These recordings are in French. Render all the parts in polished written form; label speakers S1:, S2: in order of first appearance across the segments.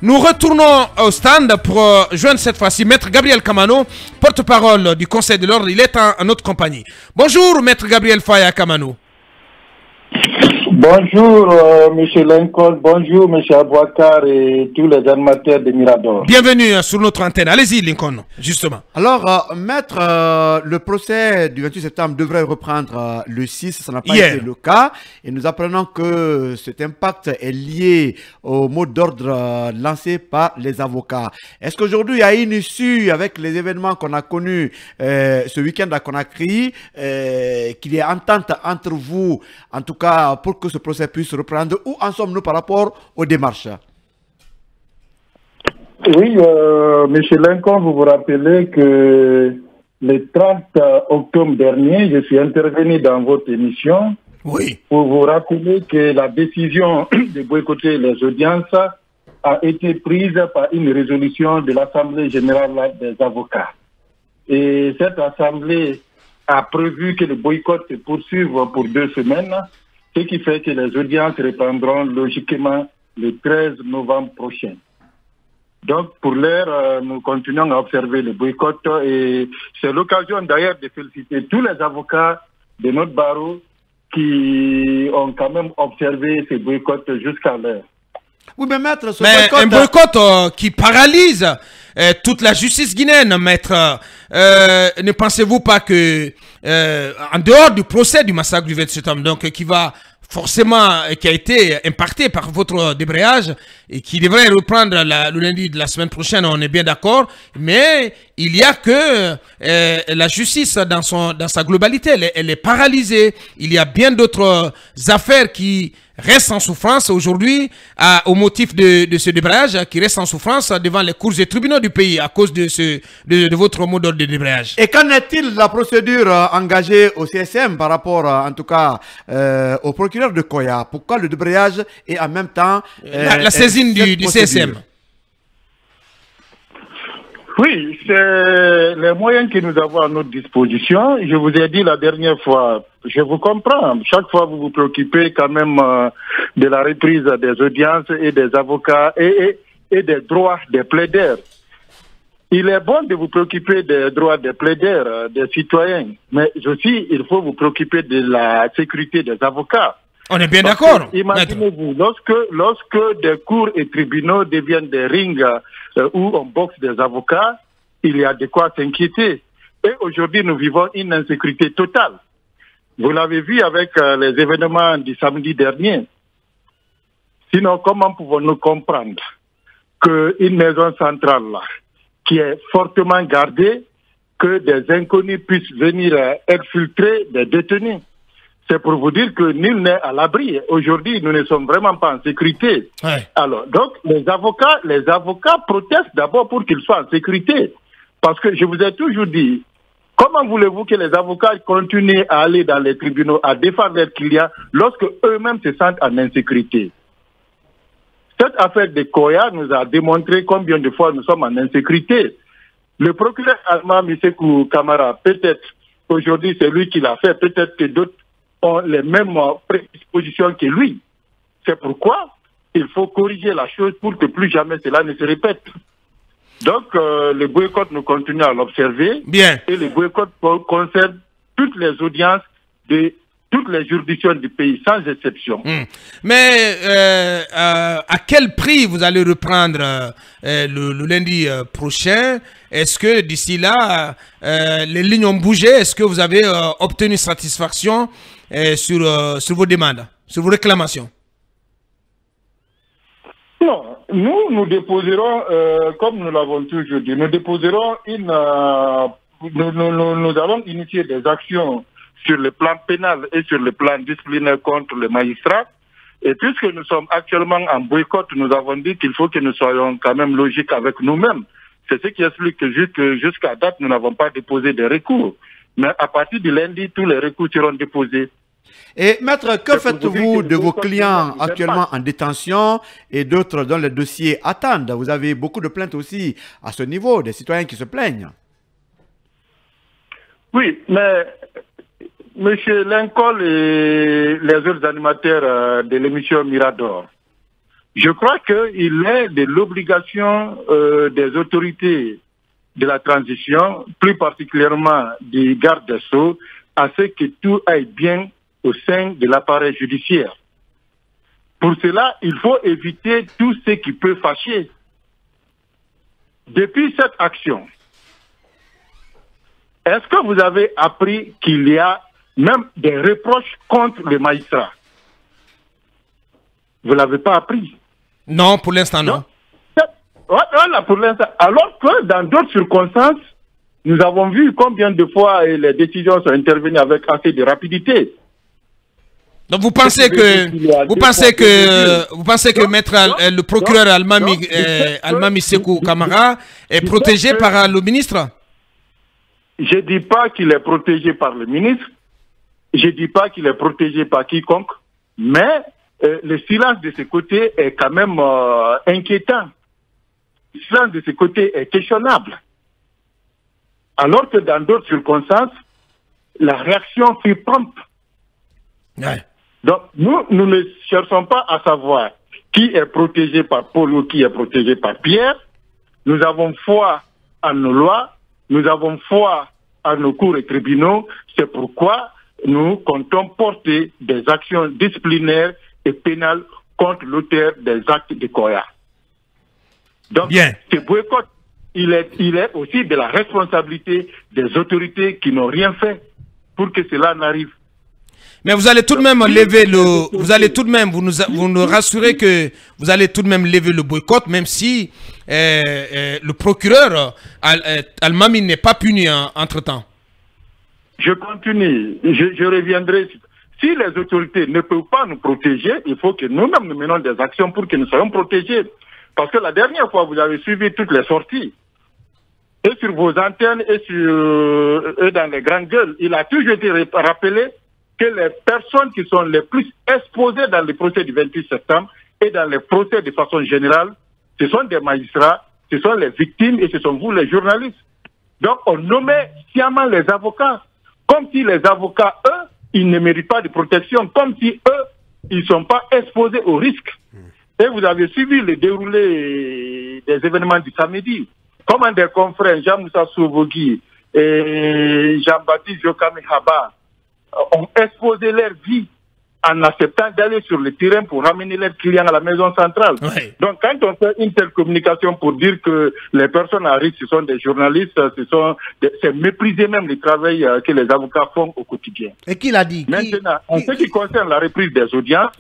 S1: Nous retournons au stand pour joindre cette fois-ci Maître Gabriel Kamano, porte-parole du Conseil de l'Ordre. Il est en notre compagnie. Bonjour Maître Gabriel Faya Kamano.
S2: Bonjour M. Lincoln, bonjour M. Abouakar et tous les animateurs de Mirador.
S1: Bienvenue sur notre antenne. Allez-y Lincoln, justement.
S3: Alors, Maître, le procès du 28 septembre devrait reprendre le 6, ça n'a pas été le cas. Et nous apprenons que cet impact est lié au mot d'ordre lancé par les avocats. Est-ce qu'aujourd'hui, il y a une issue avec les événements qu'on a connus ce week-end à Conakry, qu'il y ait entente entre vous, en tout cas pour que ce procès puisse reprendre? Où en sommes-nous par rapport aux démarches?
S2: Oui, M. Lincoln, vous vous rappelez que le 30 octobre dernier, je suis intervenu dans votre émission pour vous rappeler que la décision de boycotter les audiences a été prise par une résolution de l'Assemblée générale des avocats. Et cette Assemblée a prévu que le boycott se poursuive pour 2 semaines, ce qui fait que les audiences reprendront logiquement le 13 novembre prochain. Donc, pour l'heure, nous continuons à observer le boycott et c'est l'occasion d'ailleurs de féliciter tous les avocats de notre barreau qui ont quand même observé ce boycott jusqu'à l'heure.
S3: Oui, mais maître,
S1: un boycott qui paralyse toute la justice guinéenne, maître. Ne pensez-vous pas que, en dehors du procès du massacre du 27 septembre, donc qui va forcément, qui a été impacté par votre débrayage et qui devrait reprendre le lundi de la semaine prochaine, on est bien d'accord, mais il y a que la justice dans sa globalité, elle est paralysée. Il y a bien d'autres affaires qui restent en souffrance aujourd'hui au motif de ce débrayage, qui restent en souffrance devant les cours et tribunaux du pays à cause de votre mot d'ordre de débrayage.
S3: Et qu'en est-il de la procédure engagée au CSM par rapport, en tout cas, au procureur de Koya? Pourquoi le débrayage et en même temps
S1: la saisine du CSM?
S2: Oui, c'est les moyens que nous avons à notre disposition. Je vous ai dit la dernière fois, je vous comprends. Chaque fois, vous vous préoccupez quand même de la reprise des audiences et des avocats et des droits des plaideurs. Il est bon de vous préoccuper des droits des plaideurs, des citoyens, mais aussi il faut vous préoccuper de la sécurité des avocats.
S1: On est bien d'accord.
S2: Imaginez-vous, lorsque des cours et tribunaux deviennent des rings où on boxe des avocats, il y a de quoi s'inquiéter. Et aujourd'hui, nous vivons une insécurité totale. Vous l'avez vu avec les événements du samedi dernier. Sinon, comment pouvons-nous comprendre qu'une maison centrale là, qui est fortement gardée, que des inconnus puissent venir exfiltrer des détenus? C'est pour vous dire que nul n'est à l'abri. Aujourd'hui, nous ne sommes vraiment pas en sécurité. Ouais. Alors, donc, les avocats protestent d'abord pour qu'ils soient en sécurité. Parce que je vous ai toujours dit, comment voulez-vous que les avocats continuent à aller dans les tribunaux, à défendre leurs clients, lorsque eux-mêmes se sentent en insécurité? Cette affaire de Koya nous a démontré combien de fois nous sommes en insécurité. Le procureur allemand, Misekou Kamara, peut-être aujourd'hui c'est lui qui l'a fait, peut-être que d'autres ont les mêmes prédispositions que lui. C'est pourquoi il faut corriger la chose pour que plus jamais cela ne se répète. Donc, le boycott, nous continuons à l'observer.
S1: Bien.
S2: Et le boycott concerne toutes les audiences de toutes les juridictions du pays, sans exception.
S1: Mais à quel prix vous allez reprendre le lundi prochain? Est-ce que d'ici là, les lignes ont bougé? Est-ce que vous avez obtenu satisfaction sur vos demandes, sur vos réclamations?
S2: Non, nous déposerons, comme nous l'avons toujours dit, nous déposerons nous allons initier des actions sur le plan pénal et sur le plan disciplinaire contre les magistrats. Et puisque nous sommes actuellement en boycott, nous avons dit qu'il faut que nous soyons quand même logiques avec nous-mêmes. C'est ce qui explique que jusqu'à date, nous n'avons pas déposé de recours. Mais à partir du lundi, tous les recours seront déposés.
S3: Et maître, que faites-vous de vos clients actuellement en détention et d'autres dont les dossiers attendent? Vous avez beaucoup de plaintes aussi à ce niveau, des citoyens qui se plaignent.
S2: Oui, mais Monsieur Lincoln et les autres animateurs de l'émission Mirador, Je crois qu'il est de l'obligation des autorités de la transition, plus particulièrement des gardes des Sceaux, à ce que tout aille bien au sein de l'appareil judiciaire. Pour cela, il faut éviter tout ce qui peut fâcher. Depuis cette action, est-ce que vous avez appris qu'il y a même des reproches contre les magistrats? Vous ne l'avez pas appris?
S1: Non, pour l'instant, non.
S2: Voilà, pour l'instant. Alors que dans d'autres circonstances, nous avons vu combien de fois les décisions sont intervenues avec assez de rapidité.
S1: Donc vous pensez que maître le procureur Almami Sékou Camara est protégé par le ministre?
S2: Je ne dis pas qu'il est protégé par le ministre, je ne dis pas qu'il est protégé par quiconque, mais le silence de ce côté est quand même inquiétant. Le silence de ce côté est questionnable. Alors que dans d'autres circonstances, la réaction fut prompte.
S1: Ouais.
S2: Donc, nous ne cherchons pas à savoir qui est protégé par Paul ou qui est protégé par Pierre. Nous avons foi en nos lois, nous avons foi en nos cours et tribunaux. C'est pourquoi nous comptons porter des actions disciplinaires et pénales contre l'auteur des actes de Koya. Donc, ce boycott, il est aussi de la responsabilité des autorités qui n'ont rien fait pour que cela n'arrive.
S1: Mais vous allez tout de même vous nous rassurez que vous allez tout de même lever le boycott, même si le procureur Almami n'est pas puni entre-temps.
S2: Je continue, je reviendrai. Si les autorités ne peuvent pas nous protéger, il faut que nous-mêmes nous menons des actions pour que nous soyons protégés. Parce que la dernière fois, vous avez suivi toutes les sorties. Et sur vos antennes et dans les grandes gueules, il a toujours été rappelé que les personnes qui sont les plus exposées dans les procès du 28 septembre et dans les procès de façon générale, ce sont des magistrats, ce sont les victimes et ce sont vous les journalistes. Donc on nommait sciemment les avocats, comme si les avocats, eux, ils ne méritent pas de protection, comme si eux, ils ne sont pas exposés au risque. Et vous avez suivi le déroulé des événements du samedi. Comment des confrères, Jean-Moussa Souvogui et Jean-Baptiste Jokami Haba, ont exposé leur vie en acceptant d'aller sur le terrain pour ramener leurs clients à la maison centrale. Oui. Donc quand on fait une telle communication pour dire que les personnes à risque, ce sont des journalistes, c'est mépriser même le travail que les avocats font au quotidien.
S4: Et qui l'a dit?
S2: Maintenant, en ce qui concerne la reprise des audiences,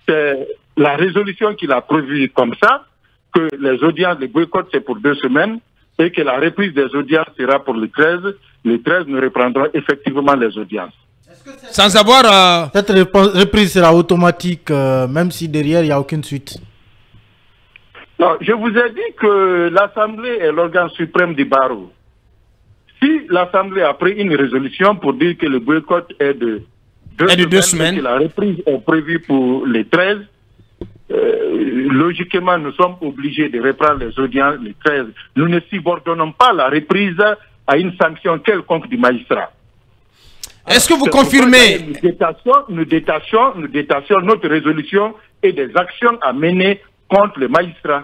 S2: c'est la résolution qu'il a prévue comme ça, que les audiences de boycott c'est pour 2 semaines, et que la reprise des audiences sera pour le 13. Le 13, nous reprendrons effectivement les audiences.
S1: Sans avoir...
S4: Cette reprise sera automatique, même si derrière, il n'y a aucune suite.
S2: Non, je vous ai dit que l'Assemblée est l'organe suprême du barreau. Si l'Assemblée a pris une résolution pour dire que le boycott est de 2 semaines, et que la reprise est prévue pour les 13, logiquement, nous sommes obligés de reprendre les audiences les 13. Nous ne subordonnons pas la reprise à une sanction quelconque du magistrat.
S1: Est-ce que vous confirmez?
S2: Nous détachons notre résolution et des actions à mener contre les magistrats.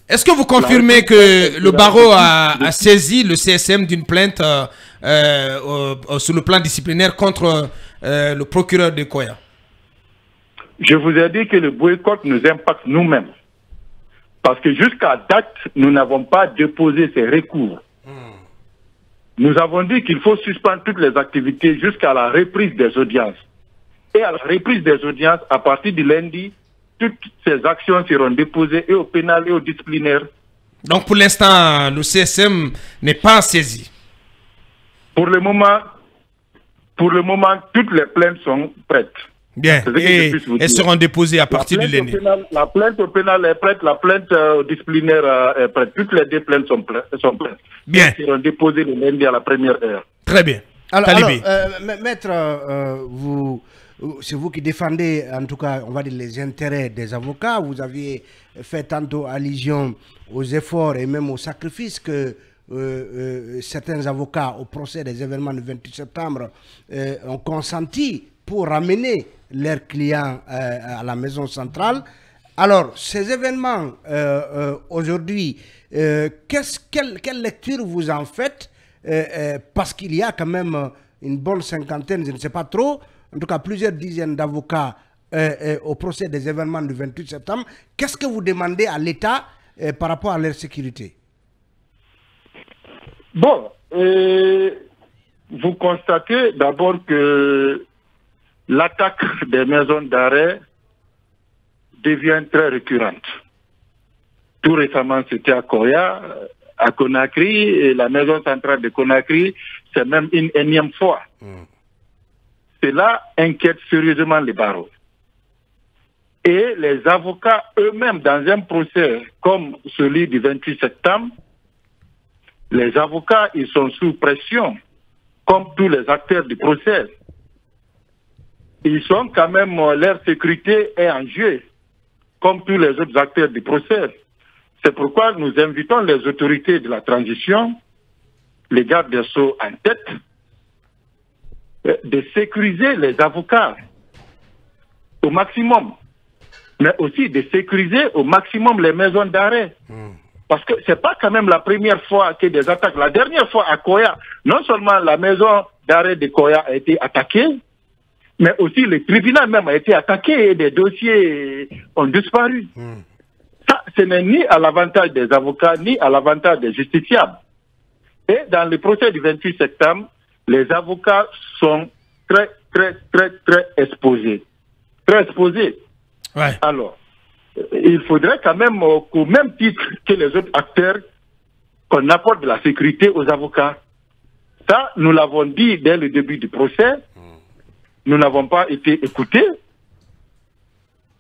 S1: Est-ce que vous confirmez que le barreau a saisi le CSM d'une plainte sur le plan disciplinaire contre le procureur de Koya?
S2: Je vous ai dit que le boycott nous impacte nous-mêmes. Parce que jusqu'à date, nous n'avons pas déposé ces recours. Nous avons dit qu'il faut suspendre toutes les activités jusqu'à la reprise des audiences. Et à la reprise des audiences, à partir du lundi, toutes ces actions seront déposées et au pénal et au disciplinaire.
S1: Donc pour l'instant, le CSM n'est pas saisi.
S2: Pour le moment, toutes les plaintes sont prêtes.
S1: Bien, et elles seront déposées à partir du lundi.
S2: La plainte au pénal est prête, la plainte au disciplinaire est prête. Toutes les 2 plaintes sont prêtes.
S1: Bien.
S2: Elles seront déposées le lundi à la première heure.
S1: Très bien.
S4: Alors maître, c'est vous qui défendez, en tout cas, on va dire, les intérêts des avocats. Vous aviez fait tantôt allusion aux efforts et même aux sacrifices que certains avocats au procès des événements du 28 septembre ont consenti pour ramener leurs clients à la maison centrale. Alors, ces événements aujourd'hui, quelle lecture vous en faites parce qu'il y a quand même une bonne cinquantaine, je ne sais pas trop, en tout cas plusieurs dizaines d'avocats au procès des événements du 28 septembre. Qu'est-ce que vous demandez à l'État par rapport à leur sécurité?
S2: Bon, vous constatez d'abord que l'attaque des maisons d'arrêt devient très récurrente. Tout récemment, c'était à Koya, à Conakry, et la maison centrale de Conakry, c'est même une énième fois. Cela inquiète sérieusement les barreaux. Et les avocats eux-mêmes, dans un procès comme celui du 28 septembre, les avocats, ils sont sous pression, comme tous les acteurs du procès. Ils sont quand même, leur sécurité est en jeu, comme tous les autres acteurs du procès. C'est pourquoi nous invitons les autorités de la transition, les gardes des Sceaux en tête, de sécuriser les avocats au maximum, mais aussi de sécuriser au maximum les maisons d'arrêt. Parce que ce n'est pas quand même la première fois que des attaques. La dernière fois à Koya, non seulement la maison d'arrêt de Koya a été attaquée, mais aussi le tribunal même a été attaqué et des dossiers ont disparu. Ça, ce n'est ni à l'avantage des avocats, ni à l'avantage des justiciables. Et dans le procès du 28 septembre, les avocats sont très exposés. Très exposés.
S1: Ouais.
S2: Alors, il faudrait quand même, au même titre que les autres acteurs, qu'on apporte de la sécurité aux avocats. Ça, nous l'avons dit dès le début du procès. Nous n'avons pas été écoutés.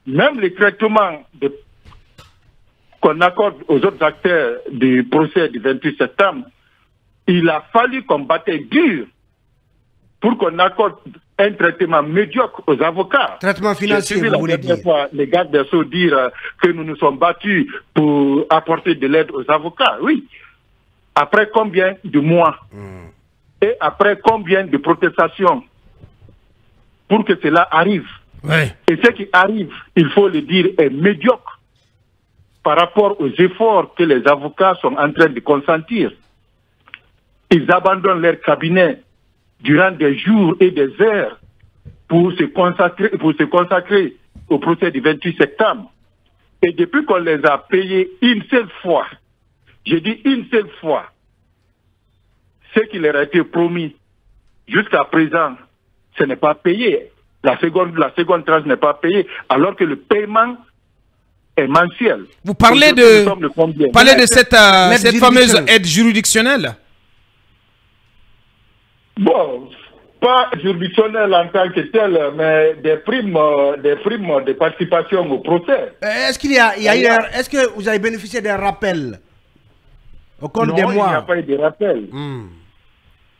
S2: Même les traitements qu'on accorde aux autres acteurs du procès du 28 septembre, il a fallu qu'on bataille dur pour qu'on accorde un traitement médiocre aux avocats.
S4: Traitement financier, vous voulez dire?
S2: Les gardes des Sceaux dire que nous nous sommes battus pour apporter de l'aide aux avocats. Oui. Après combien de mois et après combien de protestations pour que cela arrive.
S1: Ouais.
S2: Et ce qui arrive, il faut le dire, est médiocre par rapport aux efforts que les avocats sont en train de consentir. Ils abandonnent leur cabinet durant des jours et des heures pour se consacrer au procès du 28 septembre. Et depuis qu'on les a payés une seule fois, je dis une seule fois, ce qui leur a été promis jusqu'à présent, ce n'est pas payé. La seconde tranche n'est pas payée, alors que le paiement est mensuel.
S1: Vous parlez de cette fameuse aide juridictionnelle?
S2: Bon, pas juridictionnelle en tant que telle, mais des primes de participation au procès.
S4: Est-ce que vous avez bénéficié d'un rappel au compte des mois?
S2: Non, il n'y a pas eu de rappel.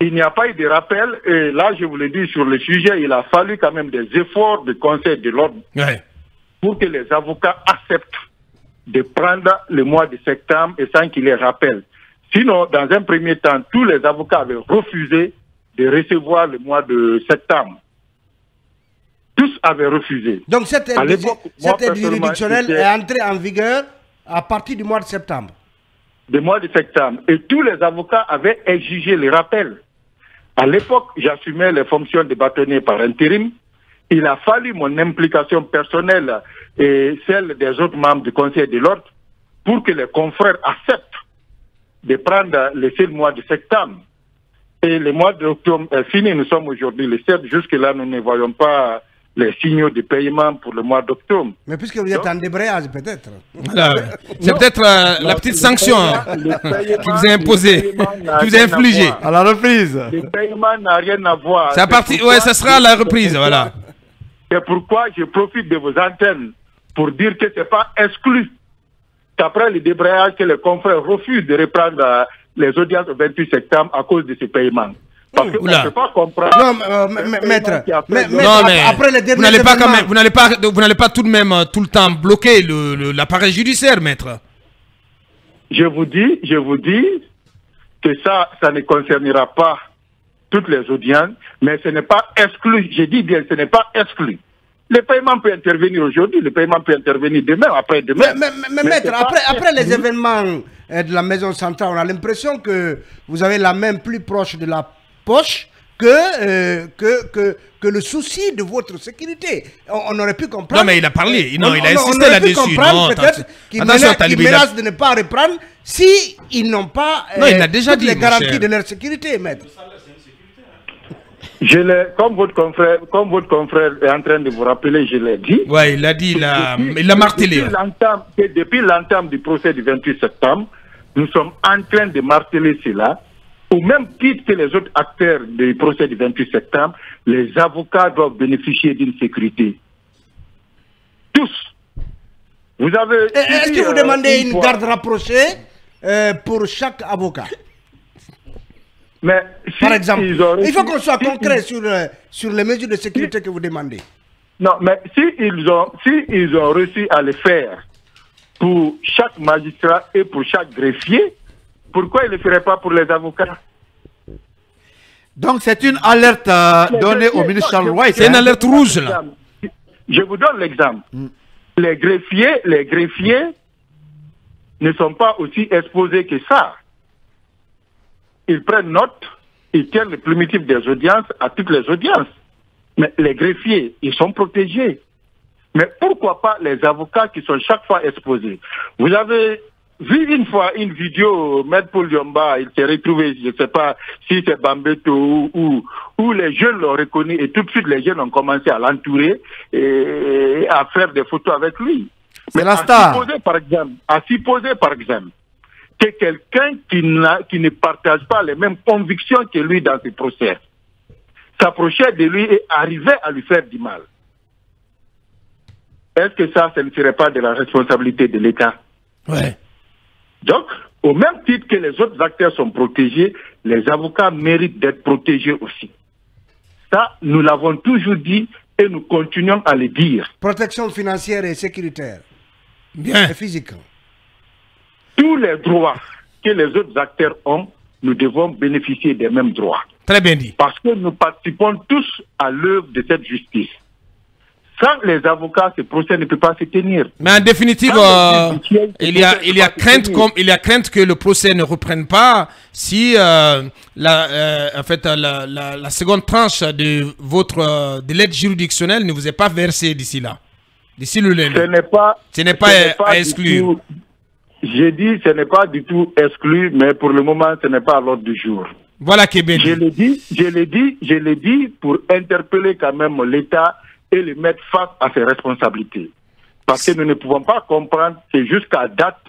S2: Il n'y a pas eu de rappel, et là, je vous l'ai dit sur le sujet, il a fallu quand même des efforts du Conseil de l'ordre pour que les avocats acceptent de prendre le mois de septembre et sans qu'il y ait rappel. Sinon, dans un premier temps, tous les avocats avaient refusé de recevoir le mois de septembre. Tous avaient refusé.
S4: Donc cette aide juridictionnelle est entrée en vigueur à partir du mois de septembre.
S2: Du mois de septembre. Et tous les avocats avaient exigé le rappel. À l'époque, j'assumais les fonctions de bâtonnier par intérim. Il a fallu mon implication personnelle et celle des autres membres du Conseil de l'ordre pour que les confrères acceptent de prendre le seul mois de septembre. Et le mois d'octobre est fini, nous sommes aujourd'hui le 7, jusque-là nous ne voyons pas les signaux de paiement pour le mois d'octobre.
S4: Mais puisque vous êtes en débrayage peut-être.
S1: C'est peut-être la petite sanction qui vous a imposée, qui vous a infligée.
S3: À la reprise.
S2: Le paiement n'a rien à voir.
S1: C'est à partir, ouais, ça sera à la reprise, voilà.
S2: C'est pourquoi je profite de vos antennes pour dire que ce n'est pas exclu qu'après le débrayage que les confrères refusent de reprendre les audiences au 28 septembre à cause de ce paiement. Parce qu'on ne peut pas comprendre.
S4: Non, maître.
S1: Après les vous n'allez pas quand même, vous n'allez pas tout de même tout le temps bloquer l'appareil judiciaire, maître.
S2: Je vous dis que ça ne concernera pas toutes les audiences, mais ce n'est pas exclu. Je dis bien, ce n'est pas exclu Le paiement peut intervenir aujourd'hui, le paiement peut intervenir demain, après-demain.
S4: Mais maître, après les événements de la maison centrale, on a l'impression que vous avez la main plus proche de la poche que le souci de votre sécurité. On aurait pu comprendre.
S1: Non, mais il a parlé. Non, il a insisté là-dessus.
S4: Non, peut-être qu'il menace de ne pas reprendre si ils n'ont pas
S1: il a déjà dit,
S4: les garanties de leur sécurité, maître.
S2: Comme votre confrère est en train de vous rappeler, je l'ai dit.
S1: Oui, il l'a dit, il l'a martelé.
S2: Depuis l'entame du procès du 28 septembre, nous sommes en train de marteler cela. Au même titre que les autres acteurs du procès du 28 septembre, les avocats doivent bénéficier d'une sécurité. Tous. Vous avez...
S4: Est-ce que vous demandez une garde rapprochée pour chaque avocat?
S2: Mais si
S4: par exemple, il faut qu'on soit concret sur les mesures de sécurité que vous demandez.
S2: Non, mais s'ils ont réussi à le faire pour chaque magistrat et pour chaque greffier, pourquoi ils ne le feraient pas pour les avocats?
S3: Donc c'est une alerte donnée au ministre Charles White.
S1: C'est une alerte rouge là.
S2: Je vous donne l'exemple. Les greffiers ne sont pas aussi exposés que ça. Ils prennent note, ils tiennent le primitif des audiences à toutes les audiences. Mais les greffiers, ils sont protégés. Mais pourquoi pas les avocats qui sont chaque fois exposés? Vous avez vu une fois une vidéo, Maître Paul Yomba, il s'est retrouvé, je ne sais pas si c'est Bambeto où les jeunes l'ont reconnu et tout de suite les jeunes ont commencé à l'entourer et à faire des photos avec lui.
S3: Mais la star.
S2: À supposer par exemple que quelqu'un qui ne partage pas les mêmes convictions que lui dans ses procès s'approchait de lui et arrivait à lui faire du mal. Est-ce que ça ne serait pas de la responsabilité de l'État?
S1: Ouais.
S2: Donc, au même titre que les autres acteurs sont protégés, les avocats méritent d'être protégés aussi. Ça, nous l'avons toujours dit et nous continuons à le dire.
S4: Protection financière et sécuritaire.
S1: Bien.
S4: Et physique.
S2: Tous les droits que les autres acteurs ont, nous devons bénéficier des mêmes droits.
S1: Très bien dit.
S2: Parce que nous participons tous à l'œuvre de cette justice. Sans les avocats, ce procès ne peut pas se tenir.
S1: Mais en définitive, il y a crainte que le procès ne reprenne pas si en fait, la seconde tranche de l'aide juridictionnelle ne vous est pas versée d'ici là. D'ici le lundi. Ce n'est pas à exclure.
S2: J'ai dit ce n'est pas du tout exclu, mais pour le moment, ce n'est pas à l'ordre du jour.
S1: Voilà qui est bien dit.
S2: Je l'ai dit pour interpeller quand même l'État et le mettre face à ses responsabilités. Parce que nous ne pouvons pas comprendre que jusqu'à date,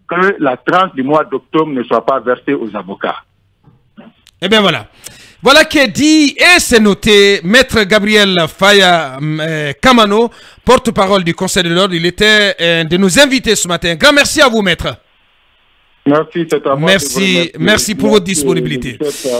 S2: que la tranche du mois d'octobre ne soit pas versée aux avocats.
S1: Eh bien voilà. Voilà qui est dit et c'est noté. Maître Gabriel Faya Kamano, porte-parole du Conseil de l'Ordre, il était un de nos invités ce matin. Grand merci à vous, maître.
S2: Merci, c'est à moi.
S1: Merci pour votre disponibilité.